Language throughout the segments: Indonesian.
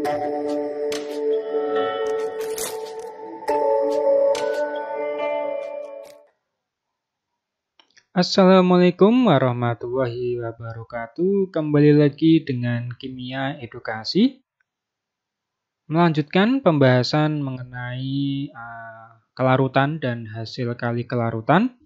Assalamualaikum warahmatullahi wabarakatuh. Kembali lagi dengan Kimia Edukasi. Melanjutkan pembahasan mengenai kelarutan dan hasil kali kelarutan.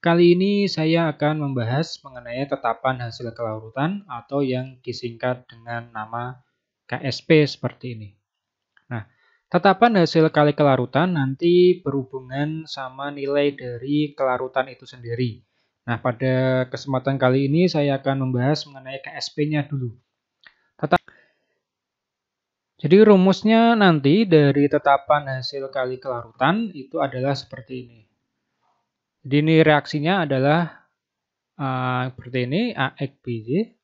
Kali ini saya akan membahas mengenai tetapan hasil kelarutan atau yang disingkat dengan nama KSP seperti ini. Nah, tetapan hasil kali kelarutan nanti berhubungan sama nilai dari kelarutan itu sendiri. Nah, pada kesempatan kali ini saya akan membahas mengenai KSP-nya dulu. Jadi rumusnya nanti dari tetapan hasil kali kelarutan itu adalah seperti ini. Jadi ini reaksinya adalah seperti ini, AX-BY,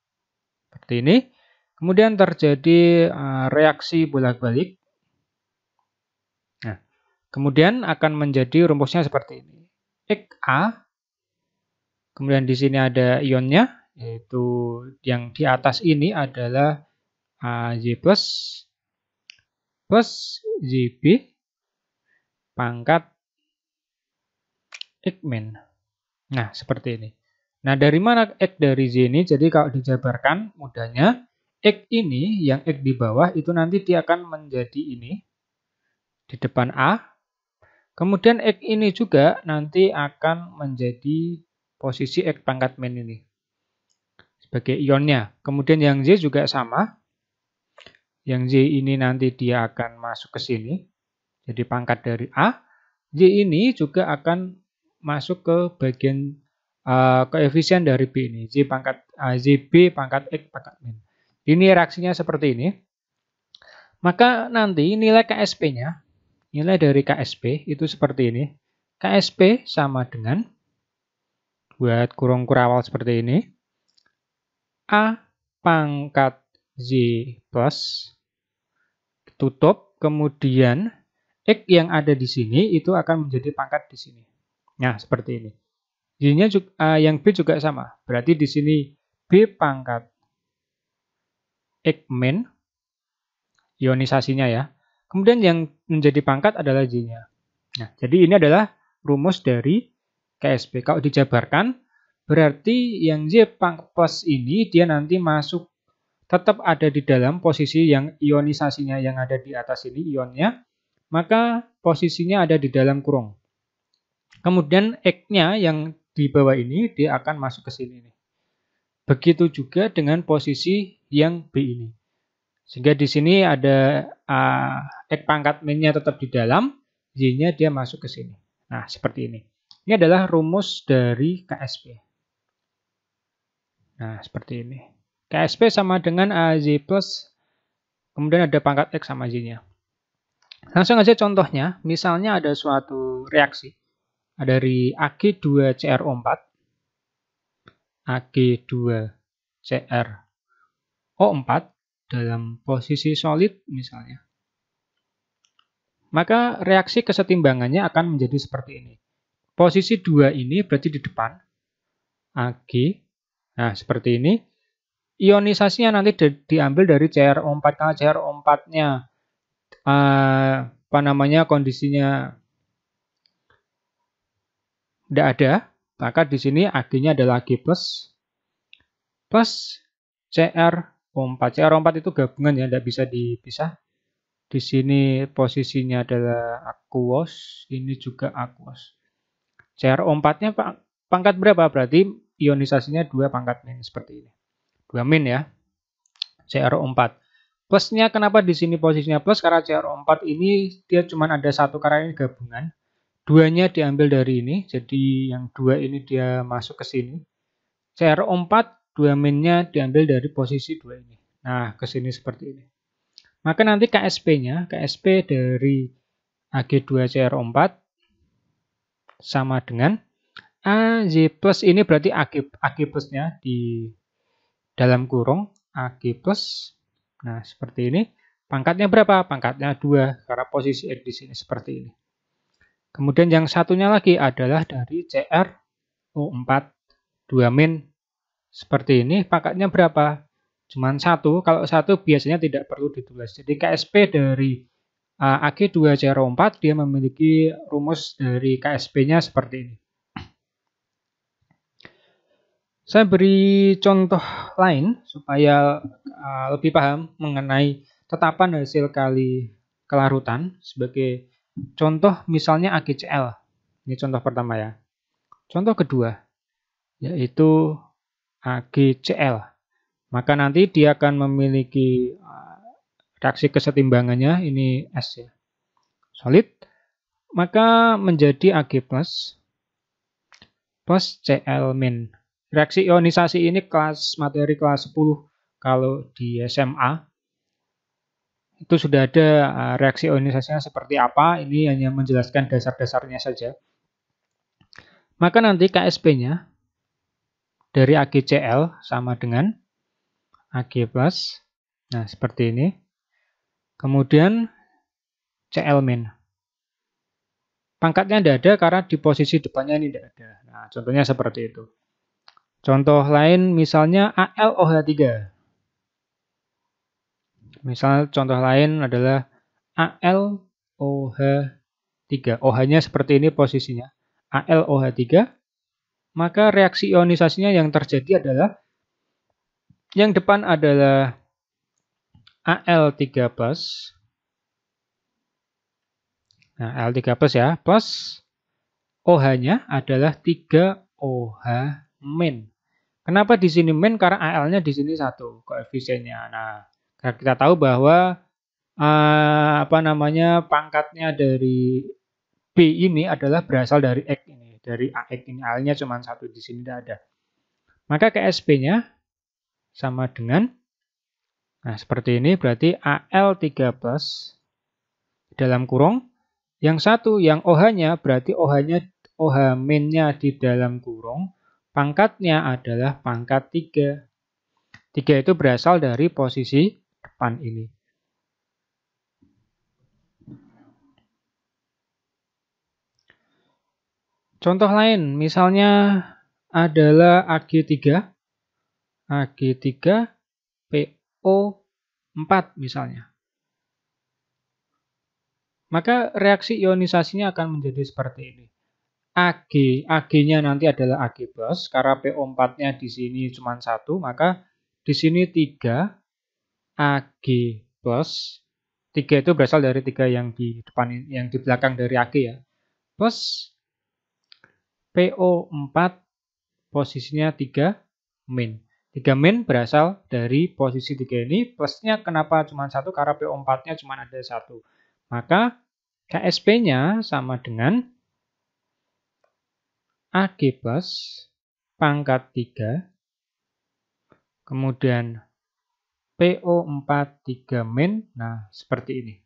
seperti ini. Kemudian terjadi reaksi bolak-balik. Nah, kemudian akan menjadi rumusnya seperti ini. XA. Kemudian di sini ada ionnya, yaitu yang di atas ini adalah Y plus YB pangkat X min. Nah, seperti ini. Nah, dari mana X dari Z ini? Jadi kalau dijabarkan mudahnya, X ini yang X di bawah itu nanti dia akan menjadi ini di depan A. Kemudian X ini juga nanti akan menjadi posisi X pangkat min ini sebagai ionnya. Kemudian yang Z juga sama. Yang Z ini nanti dia akan masuk ke sini. Jadi pangkat dari A. Z ini juga akan masuk ke bagian koefisien dari B ini. ZB pangkat X pangkat min. Ini reaksinya seperti ini. Maka nanti nilai KSP-nya, nilai dari KSP itu seperti ini. KSP sama dengan, buat kurung kurawal seperti ini, A pangkat Z plus, tutup, kemudian X yang ada di sini itu akan menjadi pangkat di sini. Nah, seperti ini. Y-nya juga, yang B juga sama. Berarti di sini B pangkat X min, ionisasinya ya. Kemudian yang menjadi pangkat adalah Y-nya. Nah, jadi ini adalah rumus dari KSP. Kalau dijabarkan, berarti yang Y plus ini dia nanti masuk, tetap ada di dalam posisi yang ionisasinya yang ada di atas ini, ionnya, maka posisinya ada di dalam kurung. Kemudian X-nya yang di bawah ini dia akan masuk ke sini. Begitu juga dengan posisi yang B ini. Sehingga di sini ada X pangkat min-nya tetap di dalam, Y-nya dia masuk ke sini. Nah, seperti ini. Ini adalah rumus dari KSP. Nah, seperti ini. KSP sama dengan AZ plus, kemudian ada pangkat X sama Y-nya. Langsung aja contohnya, misalnya ada suatu reaksi dari Ag2CrO4, Ag2CrO4 dalam posisi solid misalnya. Maka reaksi kesetimbangannya akan menjadi seperti ini. Posisi 2 ini berarti di depan, Ag. Nah, seperti ini. Ionisasinya nanti diambil dari CrO4. Karena CrO4-nya kondisinya tidak ada, maka di sini Ag-nya adalah Ag plus CrO4. CrO4 itu gabungan ya, tidak bisa dipisah. Di sini posisinya adalah aqueous, ini juga aqueous. CrO4-nya pangkat berapa? Berarti ionisasinya 2 pangkat min seperti ini. 2 min ya. CrO4. Plusnya kenapa di sini posisinya plus? Karena CrO4 ini dia cuma ada satu karena ini gabungan. 2-nya diambil dari ini, jadi yang 2 ini dia masuk ke sini. CrO4 2 min-nya diambil dari posisi 2 ini. Nah, ke sini seperti ini. Maka nanti KSP-nya, KSP dari Ag2CrO4 sama dengan AZ plus, ini berarti Ag plus-nya di dalam kurung Ag plus. Nah, seperti ini. Pangkatnya berapa? Pangkatnya 2 karena posisi X di sini seperti ini. Kemudian yang satunya lagi adalah dari CrO4 2 min seperti ini. Pangkatnya berapa? cuman 1. Kalau 1 biasanya tidak perlu ditulis. Jadi KSP dari AG2CRO4 dia memiliki rumus dari KSP-nya seperti ini. Saya beri contoh lain supaya lebih paham mengenai tetapan hasil kali kelarutan. Sebagai contoh misalnya AgCl. Ini contoh pertama ya. Contoh kedua yaitu AgCl. Maka nanti dia akan memiliki reaksi kesetimbangannya, ini S ya, solid. Maka menjadi Ag plus Cl-. Reaksi ionisasi ini materi kelas 10 kalau di SMA. Itu sudah ada reaksi ionisasinya seperti apa, ini hanya menjelaskan dasar-dasarnya saja. Maka nanti KSP-nya dari AgCl sama dengan Ag plus, nah seperti ini. Kemudian Cl-. Pangkatnya tidak ada karena di posisi depannya ini tidak ada. Nah, contohnya seperti itu. Contoh lain misalnya AlOH3. Misal contoh lain adalah AlOH3. OH-nya seperti ini posisinya. AlOH3. Maka reaksi ionisasinya yang terjadi adalah yang depan adalah Al3+. Nah, Al3+ ya, plus OH-nya adalah 3OH-. Kenapa di sini min? Karena Al-nya di sini 1 koefisiennya. Nah, kita tahu bahwa pangkatnya dari B ini adalah berasal dari X ini, dari AX ini. Al-nya cuma 1, di sini tidak ada. Maka KSP-nya sama dengan, nah seperti ini, berarti Al3+ dalam kurung, yang 1 yang OH-nya berarti OH-nya di dalam kurung, pangkatnya adalah pangkat 3. 3 itu berasal dari posisi depan ini. Contoh lain, misalnya adalah Ag3 PO4 misalnya. Maka reaksi ionisasinya akan menjadi seperti ini. Ag-nya nanti adalah Ag+, karena PO4-nya di sini cuma 1, maka di sini 3 Ag+. 3 itu berasal dari 3 yang di depan, yang di belakang dari Ag ya. Plus PO4 posisinya 3 min. 3 min berasal dari posisi 3 ini. Plusnya kenapa cuma 1? Karena PO4-nya cuma ada 1. Maka KSP-nya sama dengan Ag+ pangkat 3, kemudian PO4 3 min, nah seperti ini.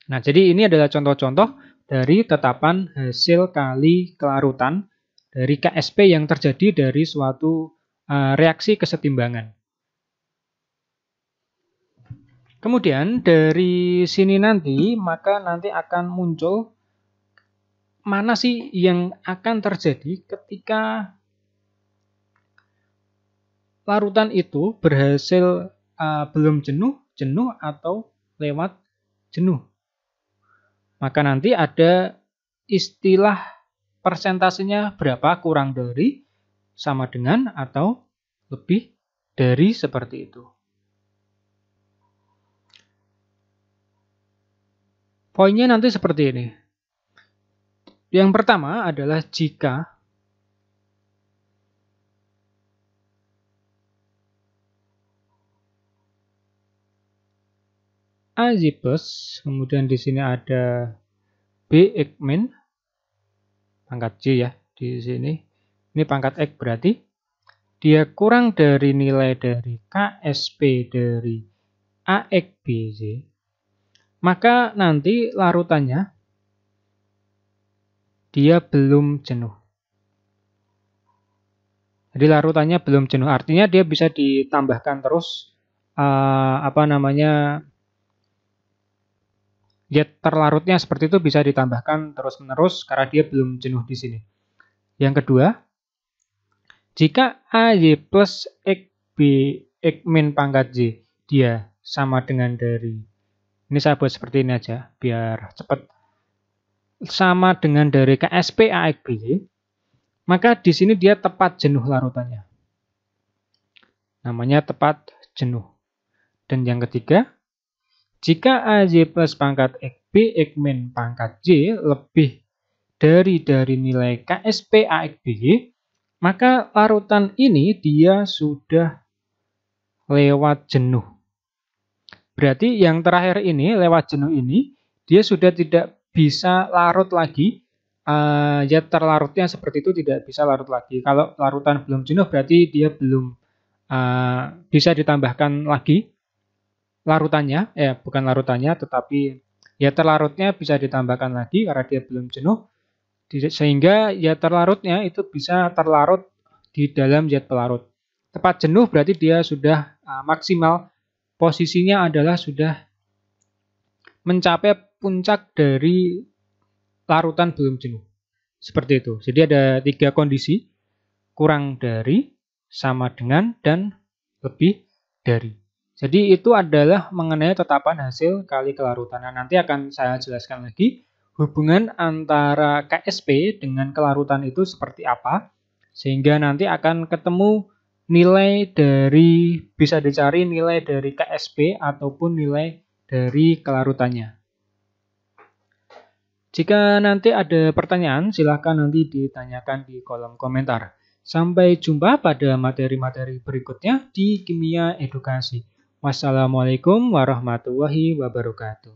Nah, jadi ini adalah contoh-contoh dari tetapan hasil kali kelarutan dari KSP yang terjadi dari suatu reaksi kesetimbangan. Kemudian dari sini nanti, maka nanti akan muncul mana sih yang akan terjadi ketika larutan itu berhasil belum jenuh atau lewat jenuh. Maka nanti ada istilah persentasenya berapa, kurang dari, sama dengan, atau lebih dari, seperti itu. Poinnya nanti seperti ini. Yang pertama adalah jika Ag+, kemudian di sini ada Bx-, pangkat J ya, di sini. Ini pangkat X berarti dia kurang dari nilai dari KSP dari AX/BY, maka nanti larutannya dia belum jenuh. Jadi larutannya belum jenuh, artinya dia bisa ditambahkan terus dia terlarutnya seperti itu, bisa ditambahkan terus-menerus karena dia belum jenuh di sini. Yang kedua, jika Ag plus X min pangkat J dia sama dengan dari, ini saya buat seperti ini aja biar cepat, sama dengan dari KSP AX BY, maka di sini dia tepat jenuh larutannya. Namanya tepat jenuh. Dan yang ketiga, jika AJ plus pangkat XB X min pangkat J lebih dari nilai KSP AX BY, maka larutan ini dia sudah lewat jenuh. Berarti yang terakhir ini, lewat jenuh ini, dia sudah tidak bisa larut lagi. Ya terlarutnya seperti itu, tidak bisa larut lagi. Kalau larutan belum jenuh berarti dia belum bisa ditambahkan lagi larutannya, bukan larutannya, tetapi ya terlarutnya bisa ditambahkan lagi karena dia belum jenuh, sehingga ya terlarutnya itu bisa terlarut di dalam zat pelarut. Tepat jenuh berarti dia sudah maksimal, posisinya adalah sudah mencapai puncak dari larutan belum jenuh. Seperti itu. Jadi ada 3 kondisi, kurang dari, sama dengan, dan lebih dari. Jadi itu adalah mengenai tetapan hasil kali kelarutan. Nah, nanti akan saya jelaskan lagi hubungan antara KSP dengan kelarutan itu seperti apa, sehingga nanti akan ketemu nilai dari, bisa dicari nilai dari KSP ataupun nilai dari kelarutannya. Jika nanti ada pertanyaan, silahkan nanti ditanyakan di kolom komentar. Sampai jumpa pada materi-materi berikutnya di Kimia Edukasi. Wassalamualaikum warahmatullahi wabarakatuh.